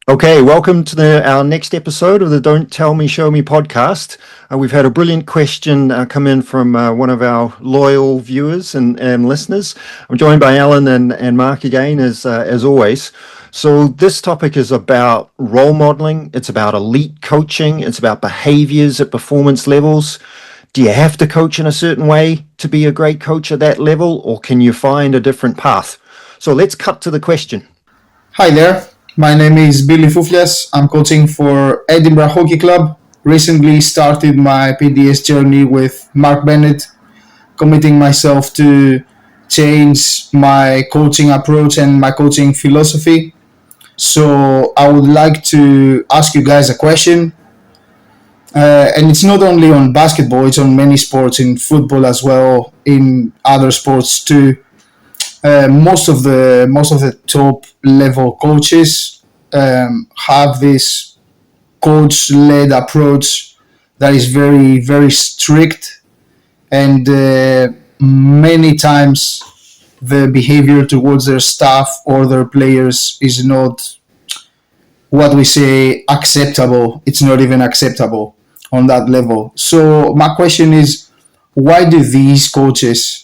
Okay, welcome to our next episode of the Don't Tell Me, Show Me podcast. We've had a brilliant question come in from one of our loyal viewers and listeners. I'm joined by Alan and Mark again, as always. So this topic is about role modeling. It's about elite coaching. It's about behaviors at performance levels. Do you have to coach in a certain way to be a great coach at that level, or can you find a different path? So let's cut to the question. Hi there. My name is Billy Fuflias. I'm coaching for Edinburgh Hockey Club. Recently started my PDS journey with Mark Bennett, committing myself to change my coaching approach and my coaching philosophy. So I would like to ask you guys a question. And it's not only on basketball, it's on many sports, in football as well, in other sports too. Most of the top level coaches have this coach-led approach that is very, very strict, and many times the behavior towards their staff or their players is not what we say acceptable. It's not even acceptable on that level. So my question is, why do these coaches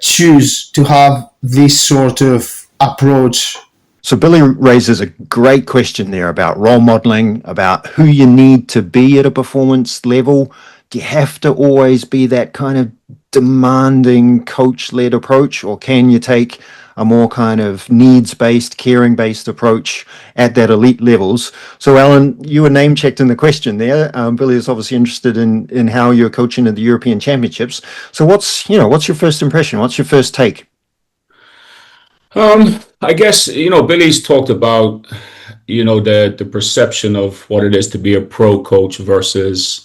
choose to have this sort of approach? So Billy raises a great question there about role modeling, about who you need to be at a performance level. Do you have to always be that kind of demanding coach-led approach, or can you take a more kind of needs-based, caring-based approach at that elite levels? So Alan, you were name-checked in the question there. Billy is obviously interested in how you're coaching at the European Championships. So what's your first impression? What's your first take? I guess, Billy's talked about, the perception of what it is to be a pro coach versus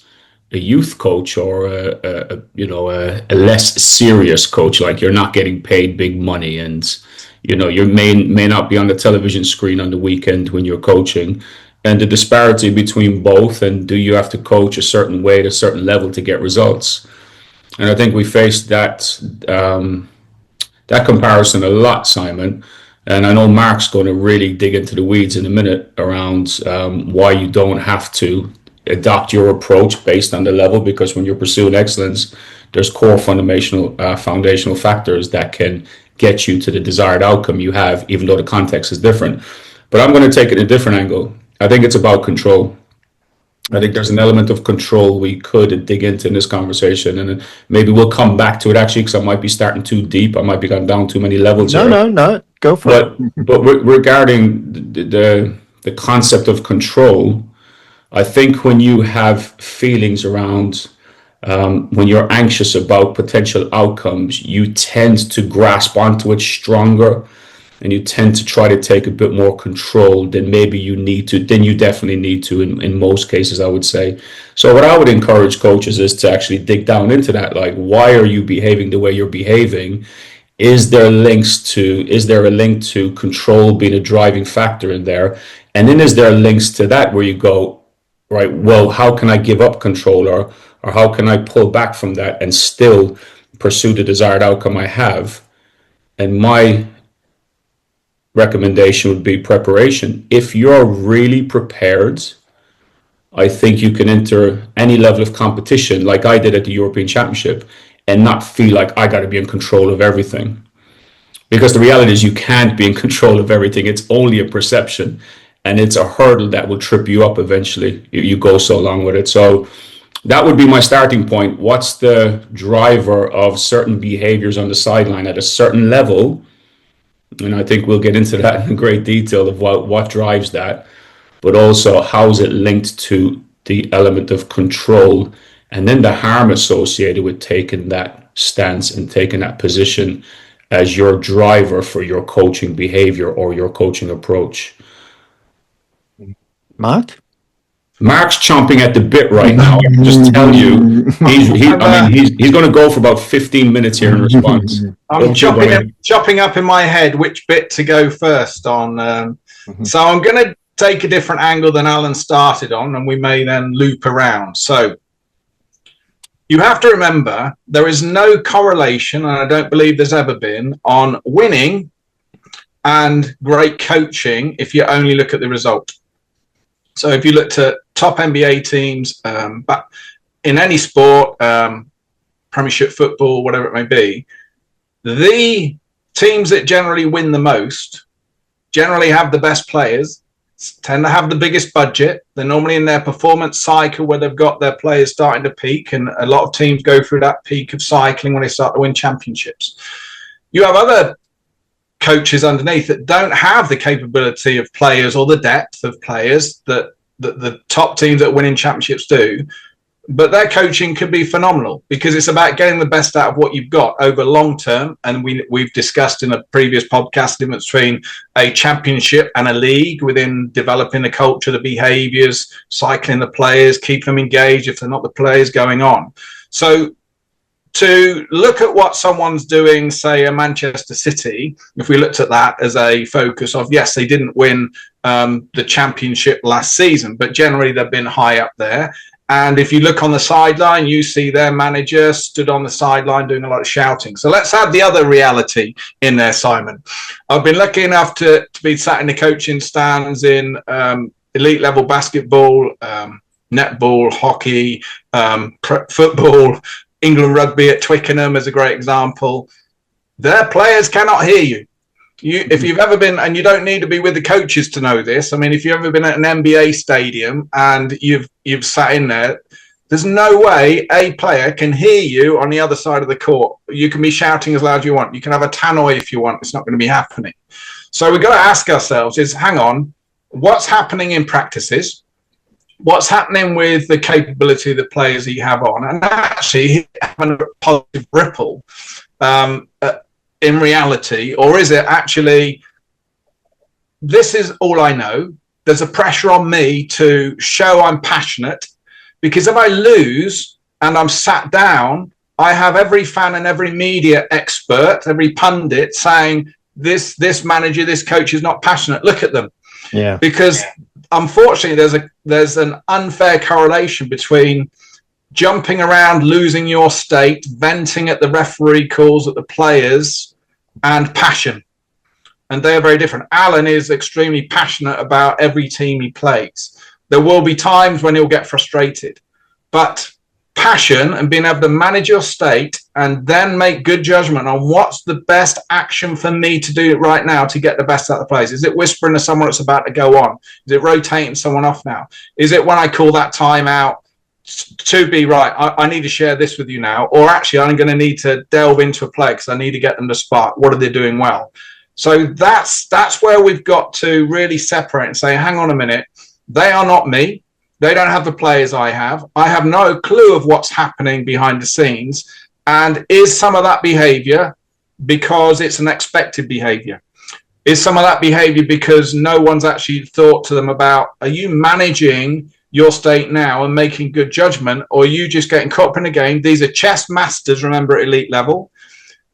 a youth coach, or a less serious coach. Like, you're not getting paid big money, and you may not be on the television screen on the weekend when you're coaching, and the disparity between both, and do you have to coach a certain way at a certain level to get results? And I think we faced that comparison a lot, Simon. And I know Mark's going to really dig into the weeds in a minute around why you don't have to adopt your approach based on the level, because when you're pursuing excellence, there's core foundational factors that can get you to the desired outcome you have, even though the context is different. But I'm going to take it a different angle. I think it's about control. I think there's an element of control we could dig into in this conversation, and maybe we'll come back to it, actually, because I might be starting too deep. I might be going down too many levels. No, go for it. But regarding the concept of control, I think when you have feelings around, when you're anxious about potential outcomes, you tend to grasp onto it stronger, and you tend to try to take a bit more control than maybe you need to, than you definitely need to in most cases, I would say. So what I would encourage coaches is to actually dig down into that. Like, why are you behaving the way you're behaving? Is there a link to control being a driving factor in there? And then is there links to that where you go, right, well, how can I give up control, or how can I pull back from that and still pursue the desired outcome I have? And my recommendation would be preparation. If you're really prepared, I think you can enter any level of competition, like I did at the European Championship, and not feel like I got to be in control of everything. Because the reality is you can't be in control of everything. It's only a perception, and it's a hurdle that will trip you up eventually. You go so long with it. So that would be my starting point. What's the driver of certain behaviors on the sideline at a certain level? And I think we'll get into that in great detail of what drives that, but also how is it linked to the element of control, and then the harm associated with taking that stance and taking that position as your driver for your coaching behavior or your coaching approach. Mark's chomping at the bit right now. I can just tell you, he's going to go for about 15 minutes here in response. I'm chopping up in my head which bit to go first on. So I'm going to take a different angle than Alan started on, and we may then loop around. So you have to remember there is no correlation, and I don't believe there's ever been, on winning and great coaching if you only look at the result. So if you looked at top NBA teams, but in any sport, Premiership football, whatever it may be, the teams that generally win the most generally have the best players, tend to have the biggest budget. They're normally in their performance cycle where they've got their players starting to peak, and a lot of teams go through that peak of cycling when they start to win championships. You have other coaches underneath that don't have the capability of players or the depth of players that the top teams that win in championships do, but their coaching could be phenomenal because it's about getting the best out of what you've got over long term. And we've discussed in a previous podcast the difference between a championship and a league within developing the culture, the behaviors, cycling the players, keep them engaged if they're not the players going on. So to look at what someone's doing, say a Manchester City, if we looked at that as a focus of, yes, they didn't win the championship last season, but generally they've been high up there. And if you look on the sideline, you see their manager stood on the sideline doing a lot of shouting. So let's add the other reality in there, Simon. I've been lucky enough to be sat in the coaching stands in elite level basketball, netball, hockey, football, England rugby at Twickenham is a great example. Their players cannot hear you. If you've ever been, and you don't need to be with the coaches to know this. I mean, if you've ever been at an NBA stadium and you've sat in there, there's no way a player can hear you on the other side of the court. You can be shouting as loud as you want. You can have a tannoy if you want. It's not going to be happening. So we've got to ask ourselves is, hang on, what's happening in practices? What's happening with the capability of the players that you have on? And actually having a positive ripple in reality, or is it actually, this is all I know, there's a pressure on me to show I'm passionate, because if I lose and I'm sat down, I have every fan and every media expert, every pundit saying this manager, this coach is not passionate. Look at them. Yeah. Because unfortunately there's an unfair correlation between jumping around, losing your state, venting at the referee calls at the players, and passion. And they are very different. Alan is extremely passionate about every team he plays. There will be times when he'll get frustrated, but passion and being able to manage your state and then make good judgment on what's the best action for me to do right now to get the best out of the players. Is it whispering to someone that's about to go on? Is it rotating someone off now? Is it when I call that time out to be right, I need to share this with you now, or actually I'm going to need to delve into a play because I need to get them to spark. What are they doing well? So that's where we've got to really separate and say, hang on a minute, they are not me. They don't have the players I have. I have no clue of what's happening behind the scenes. And is some of that behavior because it's an expected behavior? Is some of that behavior because no one's actually thought to them about, are you managing your state now and making good judgment, or are you just getting caught up in the game? These are chess masters, remember, at elite level,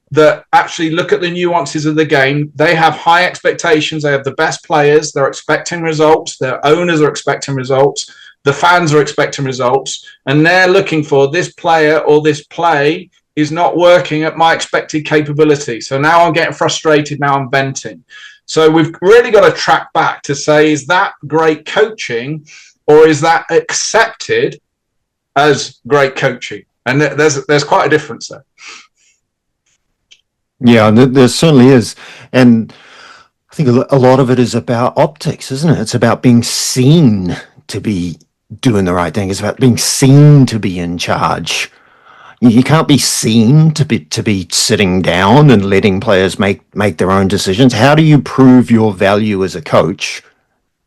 that actually look at the nuances of the game. They have high expectations. They have the best players. They're expecting results. Their owners are expecting results. The fans are expecting results. And they're looking for this player or this play is not working at my expected capability. So now I'm getting frustrated. Now I'm venting. So we've really got to track back to say, is that great coaching, or is that accepted as great coaching? And there's quite a difference there. Yeah, there certainly is. And I think a lot of it is about optics, isn't it? It's about being seen to be doing the right thing. It's about being seen to be in charge. You can't be seen to be sitting down and letting players make their own decisions. How do you prove your value as a coach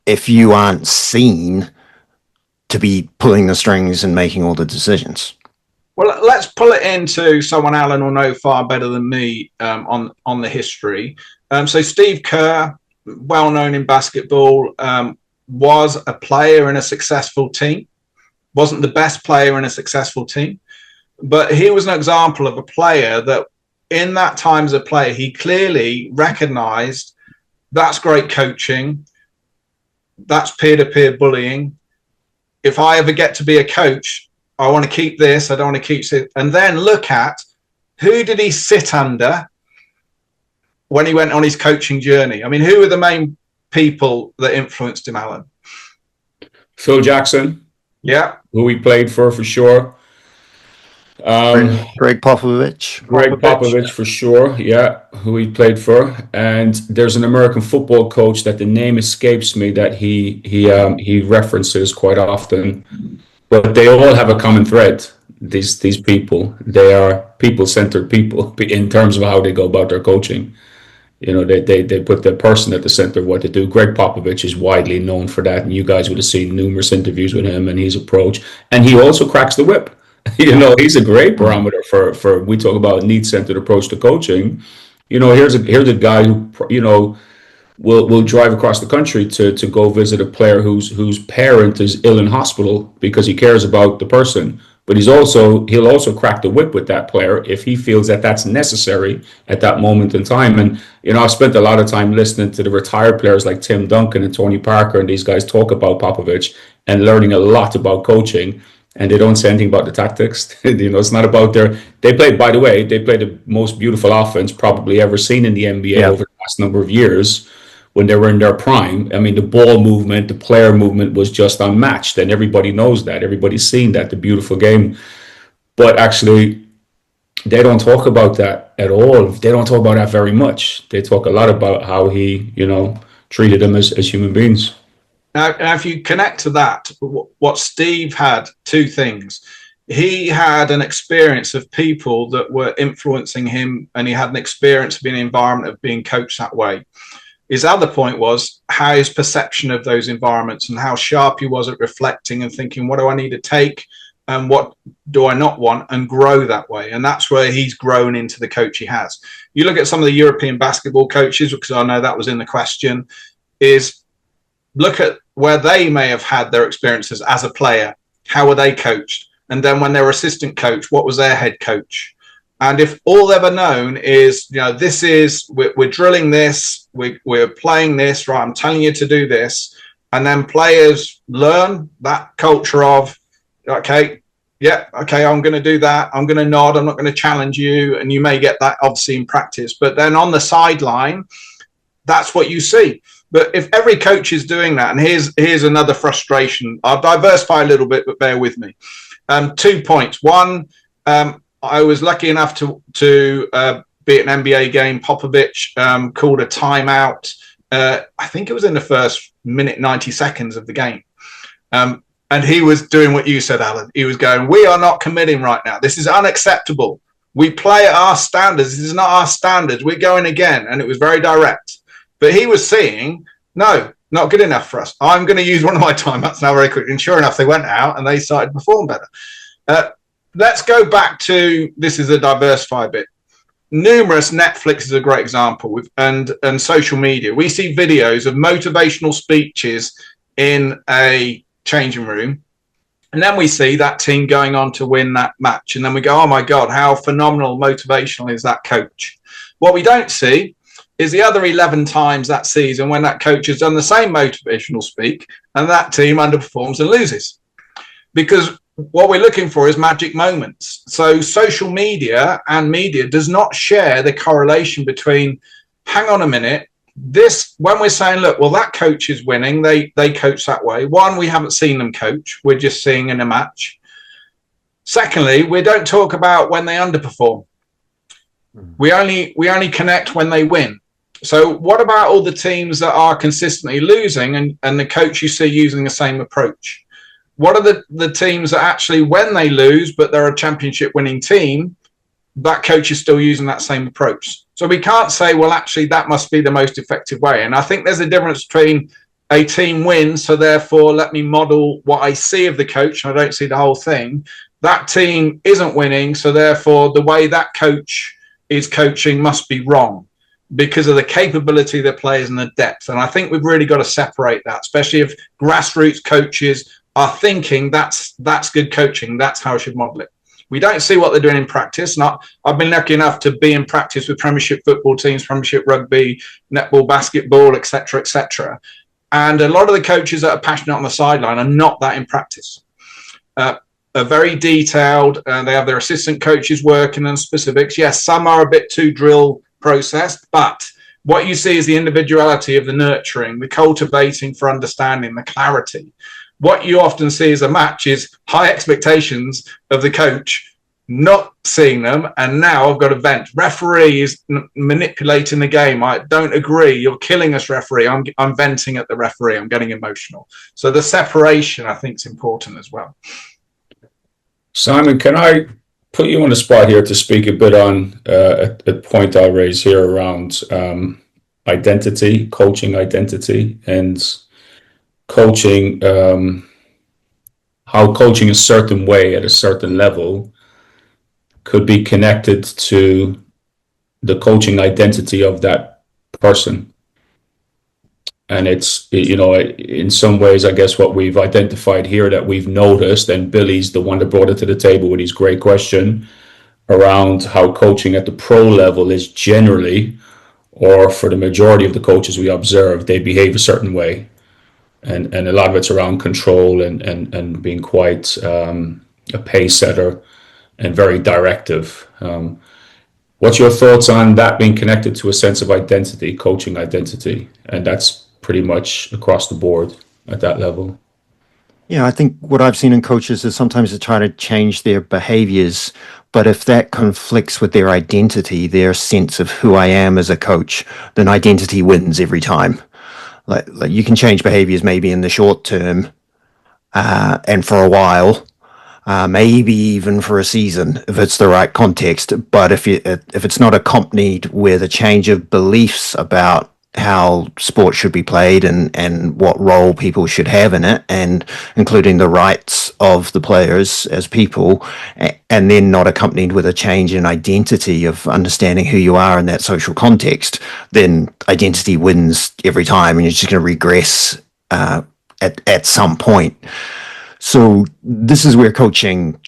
if you aren't seen to be pulling the strings and making all the decisions? Well, let's pull it into someone Alan will know far better than me on the history. So Steve Kerr, well known in basketball, was a player in a successful team. Wasn't the best player in a successful team, but he was an example of a player that in that time as a player, he clearly recognized that's great coaching. That's peer-to-peer bullying. If I ever get to be a coach, I want to keep this. I don't want to keep it. And then look at who did he sit under when he went on his coaching journey? I mean, who were the main people that influenced him, Alan? Phil Jackson, Yeah. who he played for sure. Greg Popovich. Greg Popovich for sure, yeah, who he played for. And there's an American football coach that the name escapes me that he references quite often. But they all have a common thread. These people, they are people-centered people in terms of how they go about their coaching. You know, they put the person at the center of what they do. Greg Popovich is widely known for that, and you guys would have seen numerous interviews with him and his approach. And he also cracks the whip. You know, he's a great barometer for we talk about a need-centered approach to coaching. You know, here's a guy who, you know, will drive across the country to go visit a player whose parent is ill in hospital because he cares about the person. But he'll also crack the whip with that player if he feels that that's necessary at that moment in time. And, you know, I've spent a lot of time listening to the retired players like Tim Duncan and Tony Parker, and these guys talk about Popovich and learning a lot about coaching. And they don't say anything about the tactics. You know, it's not about they play the most beautiful offense probably ever seen in the NBA over the last number of years when they were in their prime. I mean, the ball movement, the player movement was just unmatched. And everybody knows that. Everybody's seen that, the beautiful game. But actually, they don't talk about that at all. They don't talk about that very much. They talk a lot about how he, you know, treated them as human beings. Now, if you connect to that, what Steve had, two things. He had an experience of people that were influencing him, and he had an experience of being in an environment of being coached that way. His other point was how his perception of those environments and how sharp he was at reflecting and thinking, what do I need to take and what do I not want, and grow that way. And that's where he's grown into the coach he has. You look at some of the European basketball coaches, because I know that was in the question, is look at where they may have had their experiences as a player. How were they coached? And then when they were assistant coach, what was their head coach? And if all they've ever known is, you know, this is, we're drilling this, we're playing this, right, I'm telling you to do this. And then players learn that culture of, okay, yeah, okay, I'm going to do that. I'm going to nod. I'm not going to challenge you. And you may get that obviously in practice. But then on the sideline, that's what you see. But if every coach is doing that, and here's another frustration. I'll diversify a little bit, but bear with me. 2 points. One, I was lucky enough to be at an NBA game. Popovich called a timeout. I think it was in the first minute, 90 seconds of the game. And he was doing what you said, Alan. He was going, we are not committing right now. This is unacceptable. We play at our standards. This is not our standards. We're going again. And it was very direct. But he was saying, no, not good enough for us. I'm going to use one of my timeouts now very quickly. And sure enough, they went out and they started to perform better. Let's go back to, this is a diversify bit. Numerous, Netflix is a great example, and social media. We see videos of motivational speeches in a changing room. And then we see that team going on to win that match. And then we go, oh my God, how phenomenal, motivational is that coach? What we don't see is the other 11 times that season when that coach has done the same motivational speak and that team underperforms and loses. Because what we're looking for is magic moments. So social media and media does not share the correlation between, hang on a minute, this, when we're saying, look, well, that coach is winning, they coach that way. One, we haven't seen them coach. We're just seeing in a match. Secondly, we don't talk about when they underperform. We only connect when they win. So what about all the teams that are consistently losing and the coach you see using the same approach? What are the teams that actually, when they lose, but they're a championship winning team, that coach is still using that same approach? So we can't say, well, actually, that must be the most effective way. And I think there's a difference between a team wins, so therefore let me model what I see of the coach, and I don't see the whole thing. That team isn't winning, so therefore the way that coach is coaching must be wrong, because of the capability of the players and the depth. And I think we've really got to separate that, especially if grassroots coaches are thinking that's good coaching, that's how I should model it. We don't see what they're doing in practice. And I've been lucky enough to be in practice with Premiership football teams, Premiership rugby, netball, basketball, etc., etc. And a lot of the coaches that are passionate on the sideline are not that in practice. Are very detailed. They have their assistant coaches working on specifics. Yes, some are a bit too drill processed, but What you see is the individuality of the nurturing, the cultivating for understanding, the clarity. What you often see as a match is high expectations of the coach, not seeing them, and now I've got to vent. Referee is manipulating the game. I don't agree. You're killing us, referee. I'm venting at the referee. I'm getting emotional. So the separation, I think, is important as well. Simon, can I put you on the spot here to speak a bit on a point I'll raise here around identity, coaching identity, and coaching, how coaching a certain way at a certain level could be connected to the coaching identity of that person. And it's, you know, in some ways, I guess what we've identified here that we've noticed, and Billy's the one that brought it to the table with his great question around how coaching at the pro level is generally, or for the majority of the coaches we observe, they behave a certain way. And a lot of it's around control and being quite a pace setter and very directive. What's your thoughts on that being connected to a sense of identity, coaching identity? And that's pretty much across the board at that level. Yeah, I think what I've seen in coaches is sometimes they try to change their behaviors, but if that conflicts with their identity, their sense of who I am as a coach, then identity wins every time. Like you can change behaviors maybe in the short term and for a while, maybe even for a season if it's the right context. But if it's not accompanied with a change of beliefs about how sport should be played and what role people should have in it, and including the rights of the players as people, and then not accompanied with a change in identity of understanding who you are in that social context, then identity wins every time and you're just going to regress at some point. So this is where coaching,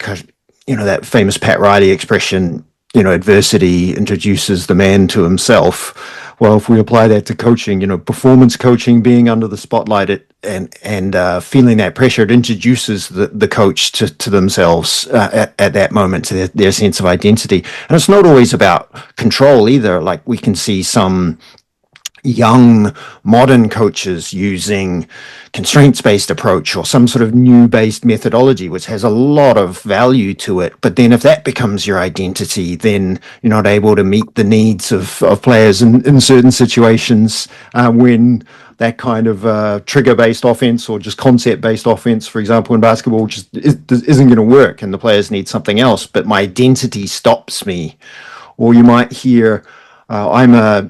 you know, that famous Pat Riley expression, you know, adversity introduces the man to himself. Well, if we apply that to coaching, you know, performance coaching, being under the spotlight and feeling that pressure, it introduces the coach to themselves at that moment, to their sense of identity. And it's not always about control either. Like we can see some young modern coaches using constraints-based approach or some sort of new-based methodology, which has a lot of value to it. But then if that becomes your identity, then you're not able to meet the needs of players in certain situations when that kind of trigger-based offense or just concept-based offense, for example, in basketball, just isn't going to work and the players need something else. But my identity stops me. Or you might hear, I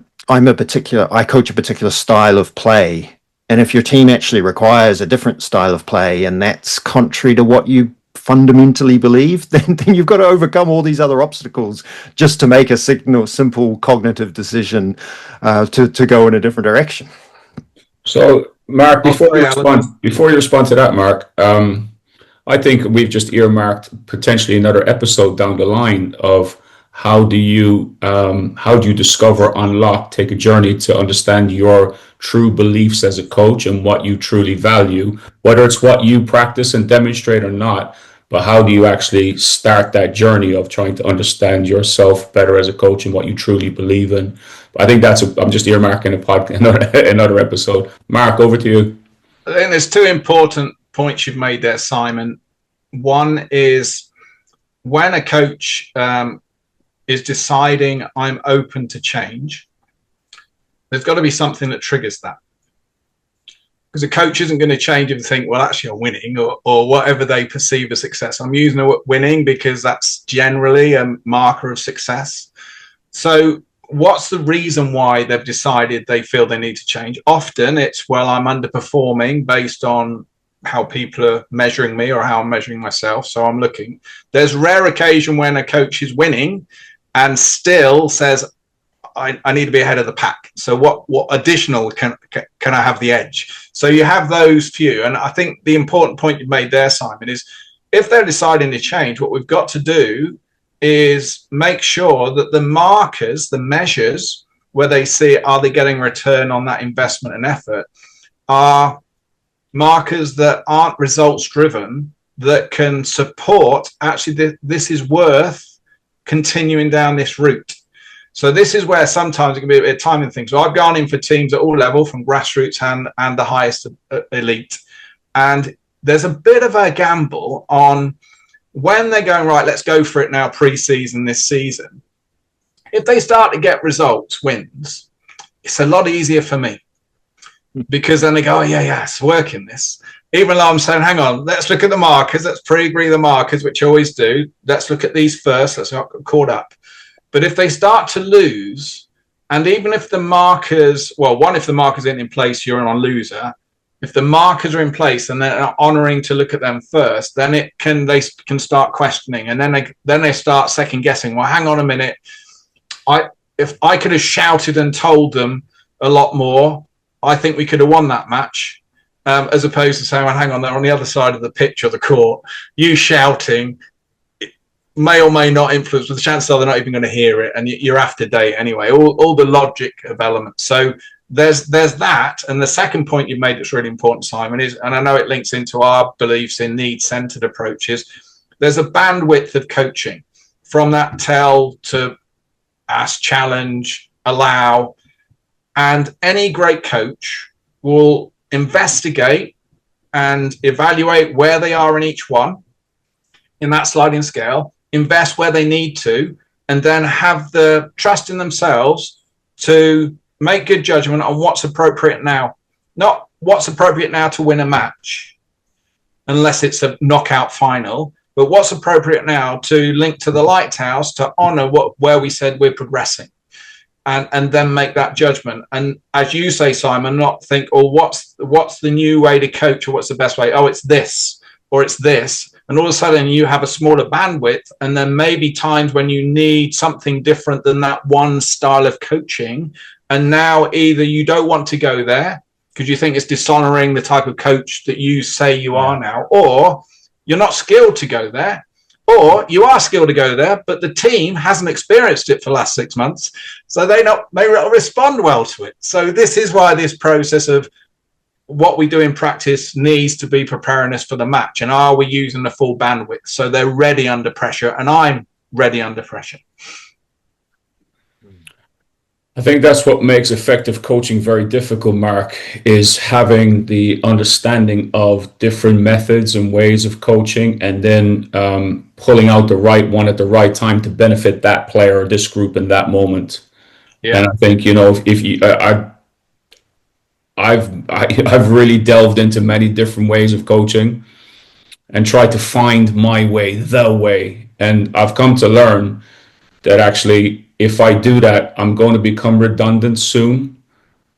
coach a particular style of play. And if your team actually requires a different style of play and that's contrary to what you fundamentally believe, then you've got to overcome all these other obstacles just to make a simple cognitive decision to go in a different direction. So, Mark, before you respond to that, Mark, I think we've just earmarked potentially another episode down the line of how do you discover, unlock, take a journey to understand your true beliefs as a coach and what you truly value, whether it's what you practice and demonstrate or not, but how do you actually start that journey of trying to understand yourself better as a coach and what you truly believe in. But I think I'm just earmarking another episode. Mark, over to you. I think there's two important points you've made there, Simon. One is when a coach is deciding I'm open to change, there's got to be something that triggers that. Because a coach isn't going to change and think, well, actually I'm winning, or whatever they perceive as success. I'm using the word winning because that's generally a marker of success. So what's the reason why they've decided they feel they need to change? Often it's, well, I'm underperforming based on how people are measuring me or how I'm measuring myself. So I'm looking. There's rare occasion when a coach is winning and still says, I need to be ahead of the pack. So what additional can I have the edge? So you have those few. And I think the important point you made there, Simon, is if they're deciding to change, what we've got to do is make sure that the markers, the measures, where they see are they getting return on that investment and effort, are markers that aren't results driven, that can support actually this is worth continuing down this route. So this is where sometimes it can be a bit of timing thing. So I've gone in for teams at all level, from grassroots and the highest elite. And there's a bit of a gamble on when they're going, right, let's go for it now, pre-season this season. If they start to get results, wins, it's a lot easier for me. Because then they go, oh, yeah, it's working this. Even though I'm saying, hang on, let's look at the markers. Let's pre-agree the markers, which I always do. Let's look at these first. Let's not get caught up. But if they start to lose, and even if the markers, well, one, if the markers aren't in place, you're on loser. If the markers are in place and they're honouring to look at them first, then they can start questioning, and then they start second guessing. Well, hang on a minute. If I could have shouted and told them a lot more, I think we could have won that match. As opposed to saying, well, hang on, they're on the other side of the pitch or the court. You shouting may or may not influence, but the chances are they're not even going to hear it, and you're after date anyway. All the logic of elements. So there's that. And the second point you've made that's really important, Simon, is, and I know it links into our beliefs in need-centered approaches, there's a bandwidth of coaching from that tell to ask, challenge, allow. And any great coach will investigate and evaluate where they are in each one in that sliding scale, invest where they need to, and then have the trust in themselves to make good judgment on what's appropriate now. Not what's appropriate now to win a match, unless it's a knockout final, but what's appropriate now to link to the lighthouse, to honour where we said we're progressing. And then make that judgment. And as you say, Simon, not think, oh, what's the new way to coach, or what's the best way? Oh, it's this, or it's this. And all of a sudden you have a smaller bandwidth, and then maybe times when you need something different than that one style of coaching. And now either you don't want to go there because you think it's dishonoring the type of coach that you say you are now, or you're not skilled to go there. Or you are skilled to go there, but the team hasn't experienced it for the last 6 months, so they not respond well to it. So this is why this process of what we do in practice needs to be preparing us for the match. And are we using the full bandwidth so they're ready under pressure, and I'm ready under pressure? I think that's what makes effective coaching very difficult, Mark, is having the understanding of different methods and ways of coaching, and then pulling out the right one at the right time to benefit that player or this group in that moment. Yeah. And I think, if you, I've really delved into many different ways of coaching and tried to find my way, the way. And I've come to learn that actually, if I do that, I'm going to become redundant soon,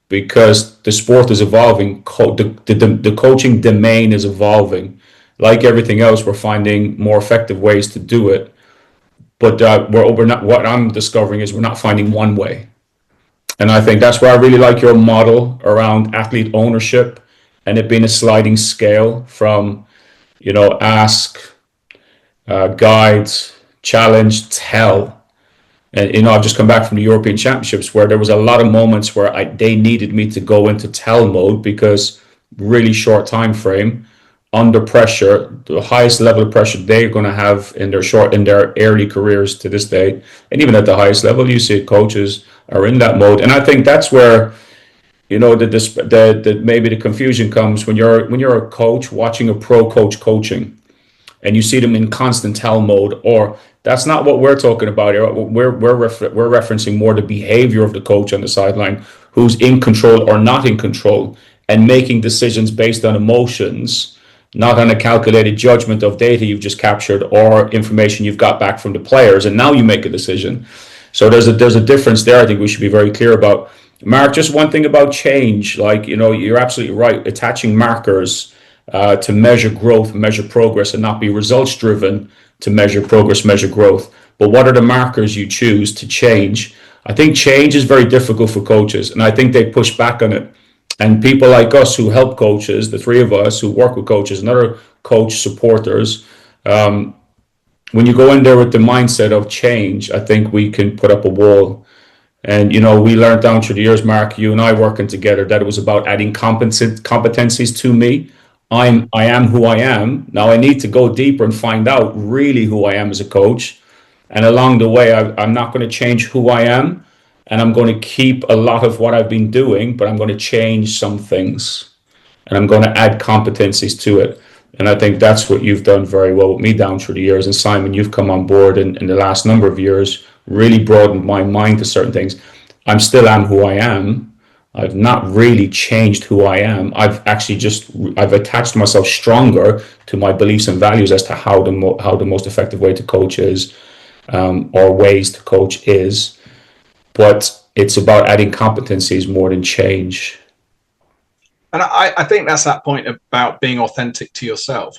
because the sport is evolving. The coaching domain is evolving. Like everything else, we're finding more effective ways to do it. But we're not. What I'm discovering is we're not finding one way. And I think that's why I really like your model around athlete ownership, and it being a sliding scale from, ask, guide, challenge, tell. And, I've just come back from the European Championships where there was a lot of moments where they needed me to go into tell mode, because really short time frame, under pressure, the highest level of pressure they're going to have in their early careers to this day. And even at the highest level, you see coaches are in that mode. And I think that's where, the maybe the confusion comes when you're a coach watching a pro coach coaching, and you see them in constant tell mode. Or that's not what we're talking about here. We're referencing more the behavior of the coach on the sideline, who's in control or not in control, and making decisions based on emotions, not on a calculated judgment of data you've just captured or information you've got back from the players, and now you make a decision. So there's a difference there. I think we should be very clear about. Mark, just one thing about change, you're absolutely right. Attaching markers to measure growth, measure progress, and not be results driven to measure progress, measure growth. But what are the markers you choose to change? I think change is very difficult for coaches, and I think they push back on it. And people like us who help coaches, the three of us who work with coaches and other coach supporters, when you go in there with the mindset of change, I think we can put up a wall. And, we learned down through the years, Mark, you and I working together, that it was about adding competencies to me. I am who I am. Now I need to go deeper and find out really who I am as a coach. And along the way, I'm not going to change who I am, and I'm going to keep a lot of what I've been doing, but I'm going to change some things, and I'm going to add competencies to it. And I think that's what you've done very well with me down through the years. And Simon, you've come on board in the last number of years, really broadened my mind to certain things. I'm still am who I am. I've not really changed who I am. I've attached myself stronger to my beliefs and values as to how the most effective way to coach is, or ways to coach is. But it's about adding competencies more than change. And I think that's that point about being authentic to yourself.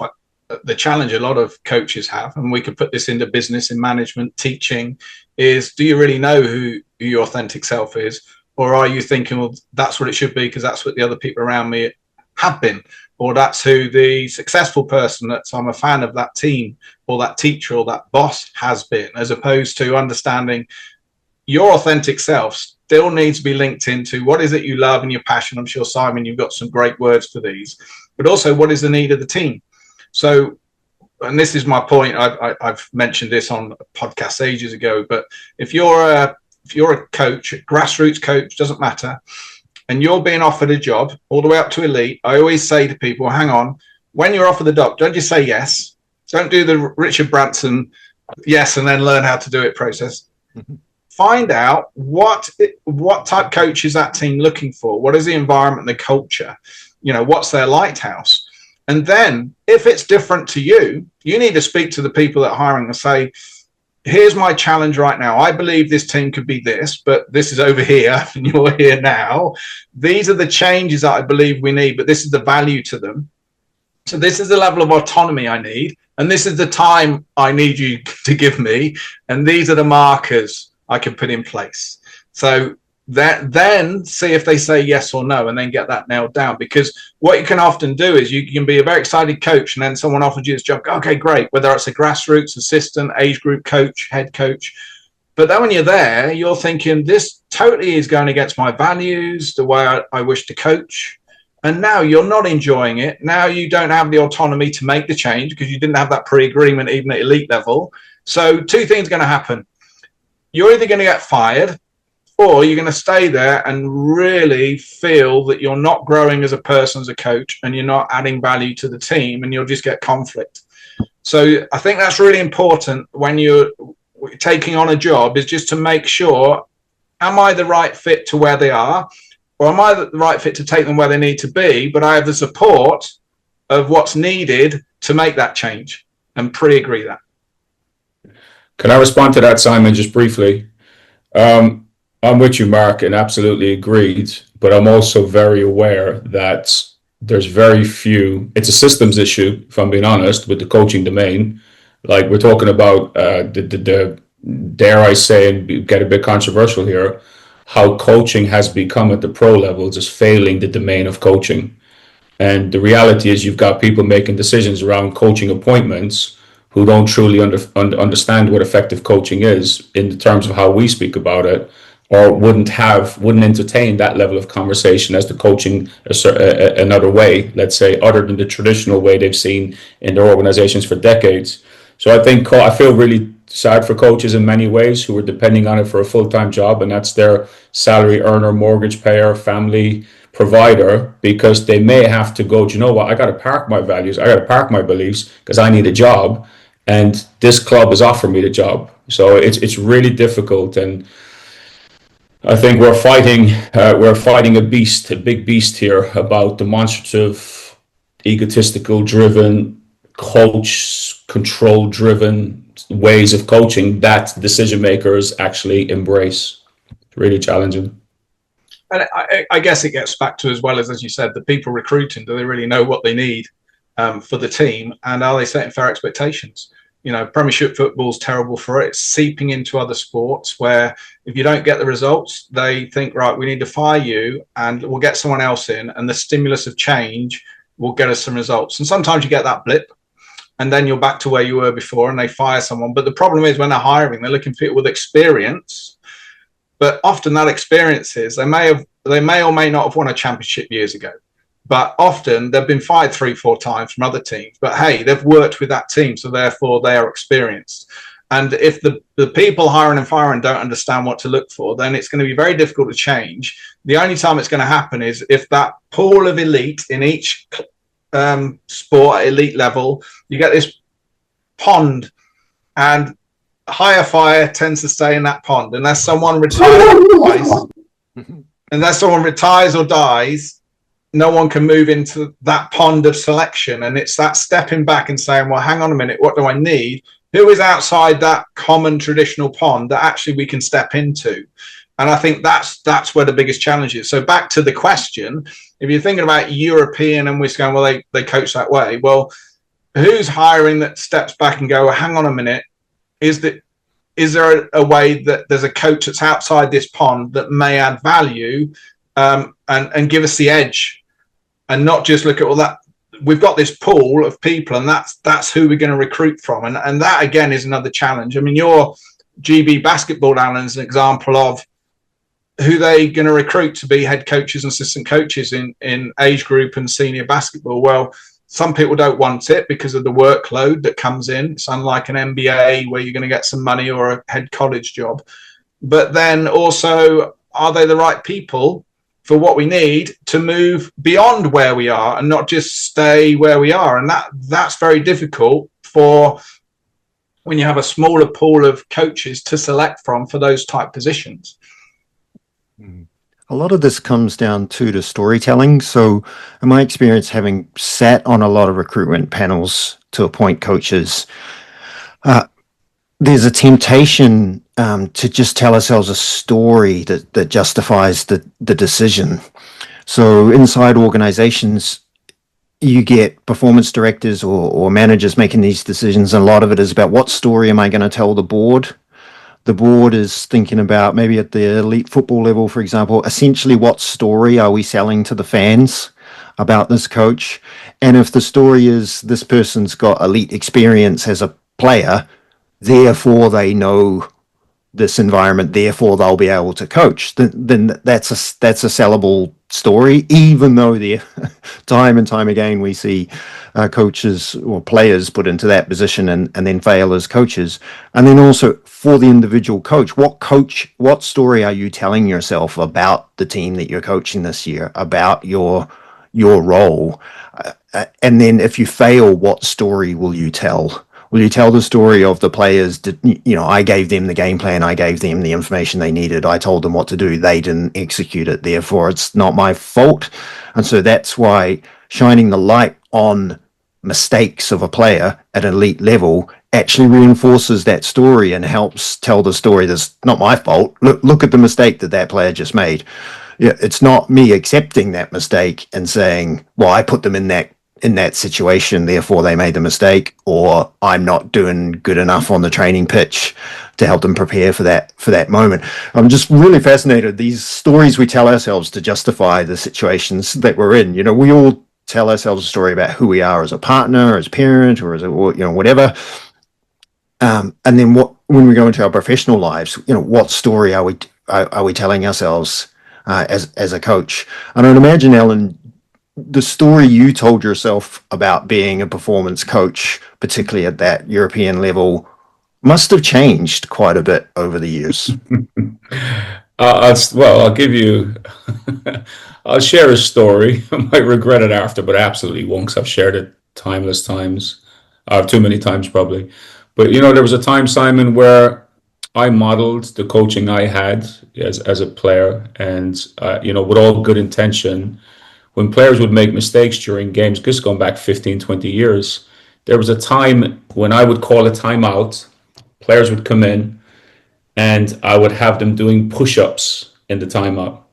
The challenge a lot of coaches have, and we could put this into business, in management, teaching, is do you really know who your authentic self is? Or are you thinking, well, that's what it should be because that's what the other people around me have been? Or that's who the successful person that I'm a fan of that team or that teacher or that boss has been, as opposed to understanding your authentic self still needs to be linked into what is it you love and your passion. I'm sure, Simon, you've got some great words for these, but also what is the need of the team. So, and this is my point, I've mentioned this on a podcast ages ago, but if you're a coach, a grassroots coach, doesn't matter, and you're being offered a job all the way up to elite, I always say to people, hang on, when you're offered the job, don't just say yes. Don't do the Richard Branson yes and then learn how to do it process. Mm-hmm. Find out what type coach is that team looking for? What is the environment, the culture? What's their lighthouse? And then if it's different to you, you need to speak to the people that are hiring and say, here's my challenge right now. I believe this team could be this, but this is over here and you're here now. These are the changes that I believe we need, but this is the value to them. So this is the level of autonomy I need. And this is the time I need you to give me. And these are the markers I can put in place. So that then see if they say yes or no, and then get that nailed down. Because what you can often do is you can be a very excited coach and then someone offers you this job. Okay, great. Whether it's a grassroots assistant, age group coach, head coach. But then when you're there, you're thinking this totally is going against my values, the way I wish to coach. And now you're not enjoying it. Now you don't have the autonomy to make the change because you didn't have that pre-agreement even at elite level. So two things are going to happen. You're either going to get fired or you're going to stay there and really feel that you're not growing as a person, as a coach, and you're not adding value to the team, and you'll just get conflict. So I think that's really important when you're taking on a job, is just to make sure, am I the right fit to where they are? Or am I the right fit to take them where they need to be? But I have the support of what's needed to make that change and pre-agree that. Can I respond to that, Simon, just briefly? I'm with you, Mark, and absolutely agreed. But I'm also very aware that there's very few. It's a systems issue, if I'm being honest, with the coaching domain. Like we're talking about the dare I say, and get a bit controversial here, how coaching has become at the pro levels is failing the domain of coaching. And the reality is you've got people making decisions around coaching appointments who don't truly understand what effective coaching is in the terms of how we speak about it, or wouldn't entertain that level of conversation as to coaching another way, let's say, other than the traditional way they've seen in their organizations for decades. So I feel really sad for coaches in many ways who are depending on it for a full-time job, and that's their salary earner, mortgage payer, family provider, because they may have to go, do you know what, I got to park my values, I got to park my beliefs because I need a job, and this club is offering me the job. So it's really difficult, and I think we're fighting a big beast here about demonstrative, egotistical driven, coach control driven ways of coaching that decision makers actually embrace. It's really challenging. And I guess it gets back to, as well as you said, the people recruiting, do they really know what they need for the team, and are they setting fair expectations? Premiership football's terrible for it. It's seeping into other sports where if you don't get the results, they think, right, we need to fire you and we'll get someone else in, and the stimulus of change will get us some results. And sometimes you get that blip and then you're back to where you were before and they fire someone. But the problem is when they're hiring, they're looking for people with experience. But often that experience is they may or may not have won a championship years ago. But often they've been fired 3-4 times from other teams. But hey, they've worked with that team, so therefore they are experienced. And if the people hiring and firing don't understand what to look for, then it's going to be very difficult to change. The only time it's going to happen is if that pool of elite in each sport at elite level, you get this pond, and higher fire tends to stay in that pond unless someone retires or dies. No one can move into that pond of selection, and it's that stepping back and saying, well, hang on a minute, what do I need? Who is outside that common traditional pond that actually we can step into? And I think that's where the biggest challenge is. So back to the question, if you're thinking about European and we're going, well, they coach that way. Well, who's hiring that steps back and go, well, hang on a minute, is there a way that there's a coach that's outside this pond that may add value and give us the edge, and not just look at, well, that we've got this pool of people and that's who we're going to recruit from. And that, again, is another challenge. I mean, your GB basketball, Alan, is an example of who they going to recruit to be head coaches and assistant coaches in age group and senior basketball. Well, some people don't want it because of the workload that comes in. It's unlike an MBA where you're going to get some money or a head college job. But then also, are they the right people for what we need to move beyond where we are and not just stay where we are? And that's very difficult for when you have a smaller pool of coaches to select from for those type positions. A lot of this comes down to the storytelling. So in my experience, having sat on a lot of recruitment panels to appoint coaches, there's a temptation to just tell ourselves a story that justifies the decision. So inside organizations, you get performance directors or managers making these decisions. And a lot of it is about, what story am I going to tell the board? The board is thinking about, maybe at the elite football level, for example, essentially what story are we selling to the fans about this coach? And if the story is this person's got elite experience as a player, therefore they know this environment, therefore they'll be able to coach, then that's a sellable story, even though the time and time again we see coaches or players put into that position and then fail as coaches. And then also for the individual coach, what story are you telling yourself about the team that you're coaching this year, about your role? And then if you fail, what story will you tell? Will you tell the story of the players that, I gave them the game plan, I gave them the information they needed, I told them what to do, they didn't execute it, therefore it's not my fault? And so that's why shining the light on mistakes of a player at an elite level actually reinforces that story and helps tell the story that's not my fault. Look at the mistake that player just made. Yeah, it's not me accepting that mistake and saying, well, I put them in that situation, therefore they made the mistake, or I'm not doing good enough on the training pitch to help them prepare for that moment. I'm just really fascinated, these stories we tell ourselves to justify the situations that we're in. We all tell ourselves a story about who we are as a partner, as a parent, or as a whatever. And then when we go into our professional lives, what story are we telling ourselves as a coach? And I'd imagine, Alan, the story you told yourself about being a performance coach, particularly at that European level, must have changed quite a bit over the years. I'll give you, I'll share a story. I might regret it after, but I absolutely won't, because I've shared it timeless times, too many times probably. But, there was a time, Simon, where I modeled the coaching I had as a player, and, with all good intention, when players would make mistakes during games, just going back 15, 20 years, there was a time when I would call a timeout, players would come in, and I would have them doing push-ups in the timeout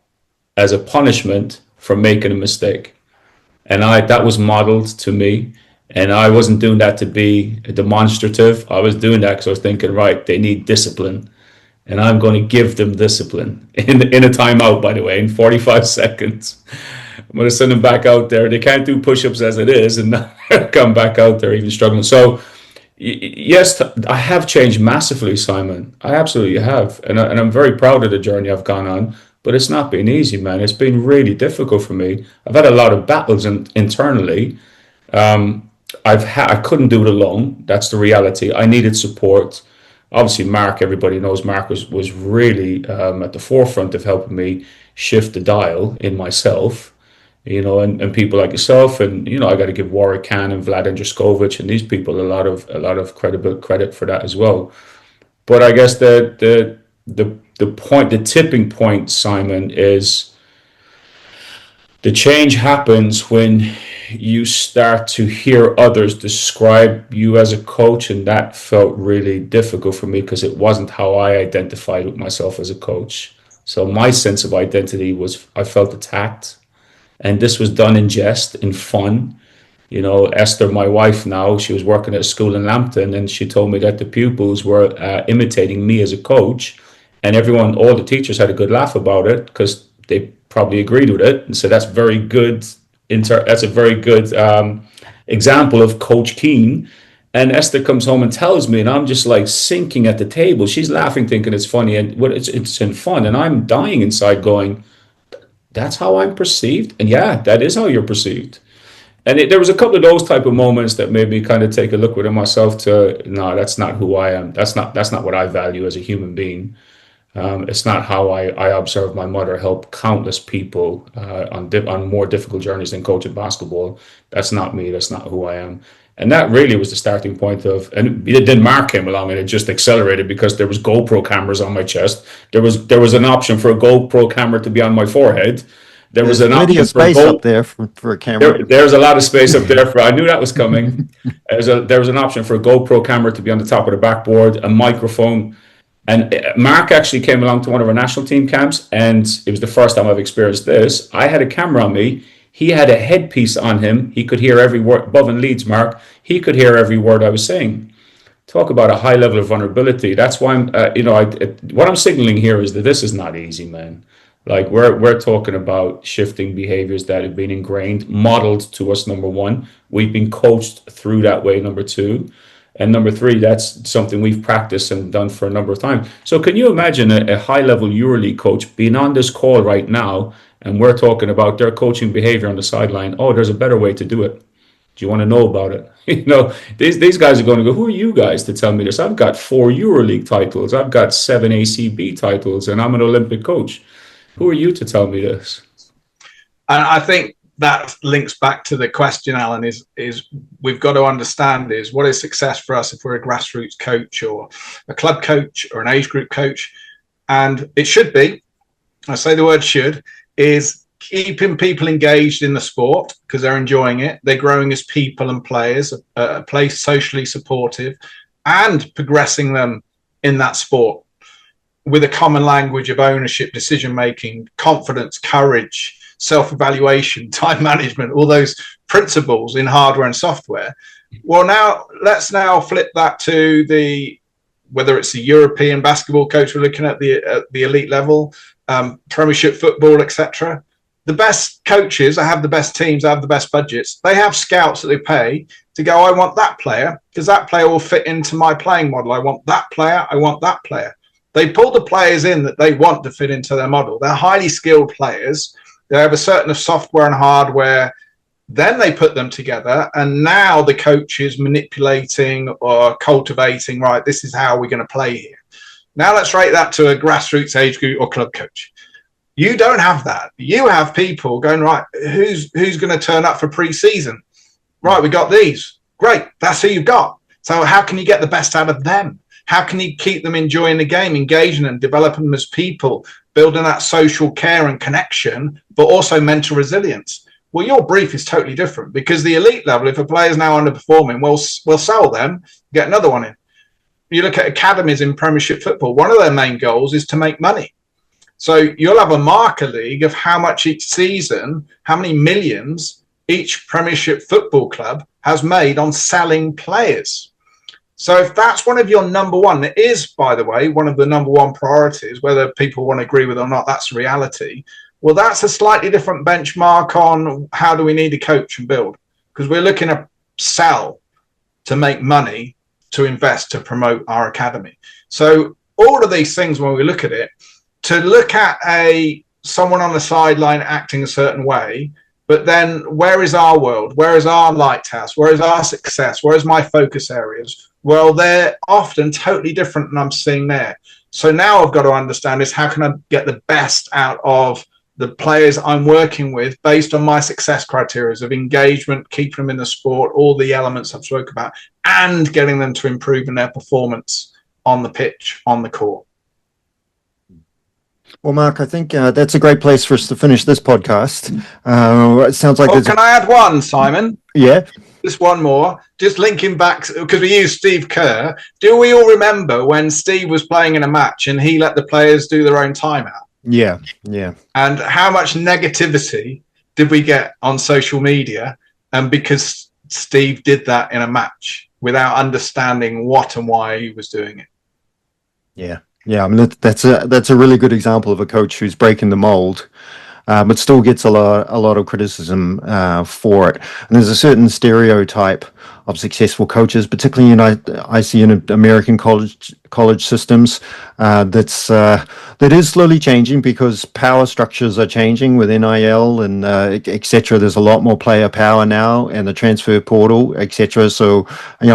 as a punishment for making a mistake. And that was modeled to me. And I wasn't doing that to be demonstrative. I was doing that because I was thinking, right, they need discipline. And I'm going to give them discipline in a timeout, by the way, in 45 seconds. I'm going to send them back out there. They can't do push-ups as it is, and come back out there even struggling. So, yes, I have changed massively, Simon. I absolutely have. And I'm very proud of the journey I've gone on. But it's not been easy, man. It's been really difficult for me. I've had a lot of battles internally. I couldn't do it alone. That's the reality. I needed support. obviously Mark, everybody knows Mark was really at the forefront of helping me shift the dial in myself, and people like yourself, and I got to give Warwick Khan and Vlad Andruskovic and these people a lot of credit for that as well. But I guess the tipping point, Simon, is the change happens when you start to hear others describe you as a coach, and that felt really difficult for me because it wasn't how I identified with myself as a coach. So my sense of identity was I felt attacked, and this was done in jest, in fun. Esther, my wife now, she was working at a school in Lambton, and she told me that the pupils were imitating me as a coach, and all the teachers had a good laugh about it because they probably agreed with it, and so that's very good. That's a very good example of Coach Keane. And Esther comes home and tells me, and I'm just like sinking at the table. She's laughing, thinking it's funny, and it's in fun, and I'm dying inside, going, "That's how I'm perceived." And yeah, that is how you're perceived. And there was a couple of those type of moments that made me kind of take a look within myself to, no, that's not who I am. That's not what I value as a human being. It's not how I observed my mother help countless people on more difficult journeys than coaching basketball. That's not me. That's not who I am. And that really was the starting point and then Mark came along and it just accelerated because there was GoPro cameras on my chest. There was an option for a GoPro camera to be on my forehead. There's plenty of space up there for a camera. There's a lot of space up there. I knew that was coming. There was an option for a GoPro camera to be on the top of the backboard, a microphone. And Mark actually came along to one of our national team camps, and it was the first time I've experienced this. I had a camera on me. He had a headpiece on him. He could hear every word. Above in Leeds, Mark. He could hear every word I was saying. Talk about a high level of vulnerability. That's why what I'm signaling here is that this is not easy, man. Like we're talking about shifting behaviors that have been ingrained, modeled to us. Number one, we've been coached through that way. Number two, and number three, that's something we've practiced and done for a number of times. So can you imagine a high-level EuroLeague coach being on this call right now, and we're talking about their coaching behavior on the sideline? Oh, there's a better way to do it. Do you want to know about it? These guys are going to go, who are you guys to tell me this? I've got 4 EuroLeague titles. I've got 7 ACB titles, and I'm an Olympic coach. Who are you to tell me this? And I think that links back to the question, Alan, is we've got to understand is what is success for us if we're a grassroots coach or a club coach or an age group coach. And it should be, I say the word should, is keeping people engaged in the sport because they're enjoying it. They're growing as people and players, a place socially supportive, and progressing them in that sport with a common language of ownership, decision-making, confidence, courage, self-evaluation, time management, all those principles in hardware and software. Well, now let's flip that to whether it's the European basketball coach, we're looking at the elite level, Premiership football, etc. The best coaches, I have the best teams, I have the best budgets. They have scouts that they pay to go, I want that player because that player will fit into my playing model. I want that player. I want that player. They pull the players in that they want to fit into their model. They're highly skilled players. They have a certain of software and hardware. Then they put them together. And now the coach is manipulating or cultivating, right, this is how we're going to play here. Now let's rate that to a grassroots age group or club coach. You don't have that. You have people going, right, who's going to turn up for pre-season? Right, we got these. Great, that's who you've got. So how can you get the best out of them? How can you keep them enjoying the game, engaging them, developing them as people, building that social care and connection, but also mental resilience? Well, your brief is totally different because the elite level, if a player is now underperforming, we'll sell them, get another one in. You look at academies in Premiership football, one of their main goals is to make money. So you'll have a marker league of how much each season, how many millions each Premiership football club has made on selling players. So if that's one of your number one, it is, by the way, one of the number one priorities, whether people want to agree with it or not, that's reality. Well, that's a slightly different benchmark on how do we need to coach and build, because we're looking to sell to make money, to invest, to promote our academy. So all of these things, when we look at it, to look at someone on the sideline acting a certain way, but then where is our world? Where is our lighthouse? Where is our success? Where is my focus areas? well, they're often totally different than I'm seeing there. So now I've got to understand is how can I get the best out of the players I'm working with based on my success criteria of engagement, keeping them in the sport, all the elements I've spoke about, and getting them to improve in their performance on the pitch, on the court. Well, Mark, I think that's a great place for us to finish this podcast. It sounds like can I add one, Simon? Yeah. Just one more. Just linking back, because we use Steve Kerr. Do we all remember when Steve was playing in a match and he let the players do their own timeout? Yeah, yeah. And how much negativity did we get on social media? And because Steve did that in a match without understanding what and why he was doing it. Yeah. Yeah, I mean that's a really good example of a coach who's breaking the mold, but still gets a lot of criticism for it. And there's a certain stereotype of successful coaches, particularly I see in American college systems, that is slowly changing because power structures are changing with NIL and etc. There's a lot more player power now and the transfer portal, etc. So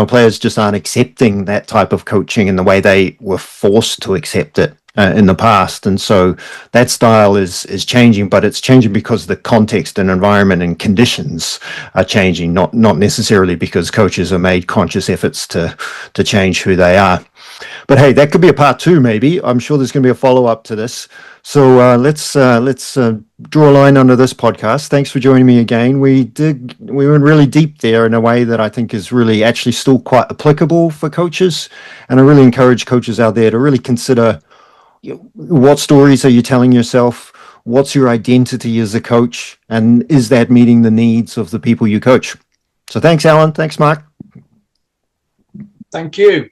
players just aren't accepting that type of coaching in the way they were forced to accept it in the past, and so that style is changing, but it's changing because the context and environment and conditions are changing, not necessarily because coaches have made conscious efforts to change who they are. But hey, that could be a part 2 maybe. I'm sure there's going to be a follow-up to this. So let's draw a line under this podcast. Thanks for joining me again. We went really deep there in a way that I think is really actually still quite applicable for coaches, and I really encourage coaches out there to really consider what stories are you telling yourself? What's your identity as a coach? And is that meeting the needs of the people you coach? So thanks, Alan. Thanks, Mark. Thank you.